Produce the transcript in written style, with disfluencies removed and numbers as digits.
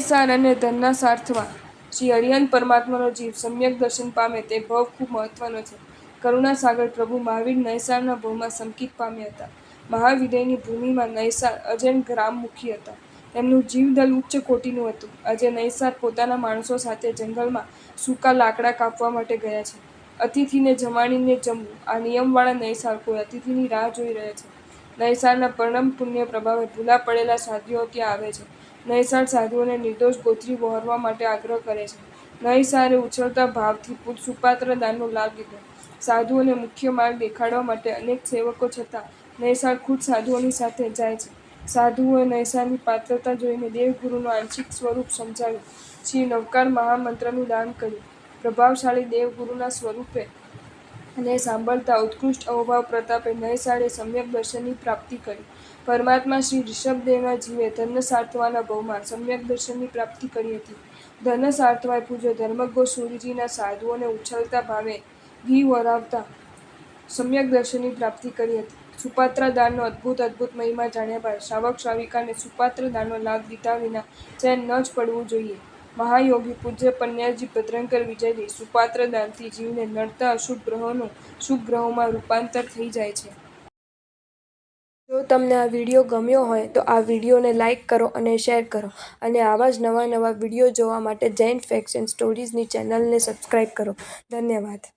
સાર અને ધનના સાર્થમાં શ્રી હરિહન પરમાત્માનો જીવ સમ્યક દર્શન પામે તે ભાવ ખૂબ મહત્વનો છે. કરુણા સાગર પ્રભુ મહાવીર નૈસારના ભવમાં સંકિત પામ્યા હતા. મહાવિદયની ભૂમિમાં નૈસાર અજૈન ગ્રામમુખી હતા. તેમનું જીવદલ ઉચ્ચ કોટીનું હતું. આજે નૈસાર પોતાના માણસો સાથે જંગલમાં સૂકા લાકડા કાપવા માટે ગયા છે. અતિથિને જમાડીને જમવું, આ નિયમવાળા નૈસાર કોઈ અતિથિની રાહ જોઈ રહ્યા છે. નૈસારના પરમ પુણ્ય પ્રભાવે ભૂલા પડેલા સાધુઓ ત્યાં આવે છે. નૈસાર સાધુઓને નિર્દોષ ગોત્રી વહોરવા માટે આગ્રહ કરે છે. નૈસારે ઉછળતા ભાવથી સુપાત્ર દાનનો લાભ લીધો. સાધુઓને મુખ્ય માર્ગ દેખાડવા માટે અનેક સેવકો છતાં નૈસાર ખુદ સાધુઓની સાથે જાય છે. સાધુઓએ નૈસારની પાત્રતા જોઈને દેવગુરુનું આંશિક સ્વરૂપ સમજાવ્યું. શ્રી નવકાર મહામંત્રનું દાન કર્યું. પ્રભાવશાળી દેવગુરુના સ્વરૂપે અને સાંભળતા ઉત્કૃષ્ટ અહોભાવ પ્રતાપે નૈસારે સમ્યક દર્શનની પ્રાપ્તિ કરી. પરમાત્મા શ્રી ઋષભદેવના જીવે ધનસાર્થવાના ભવમાં સમ્યક દર્શનની પ્રાપ્તિ કરી હતી. ધનસાર્થવાએ પૂજ્ય ધર્મઘોષ સૂરીજીના સાધુઓને ઉછળતા ભાવે ઘી વરાવતા સમ્યક દર્શનની પ્રાપ્તિ કરી હતી. સુપાત્ર દાનનો અદ્ભુત મહિમા જાણ્યા બાદ શ્રાવક શ્રાવિકાને સુપાત્ર દાનનો લાભ લીધા વિના ચેન ન જ પડવું જોઈએ. મહાયોગી પૂજ્ય પન્યાજી ભદ્રંકર વિજયજી સુપાત્ર દાનથી જીવને નડતા અશુભ ગ્રહોનું શુભ ગ્રહોમાં રૂપાંતર થઈ જાય છે. જો તમને આ વિડીયો ગમ્યો હોય તો આ વિડીયોને લાઇક કરો અને શેર કરો અને આવા જ નવા વિડીયો જોવા માટે જૈન ફેક્ટ્સ એન્ડ સ્ટોરીઝની ચેનલને સબસ્ક્રાઇબ કરો. ધન્યવાદ.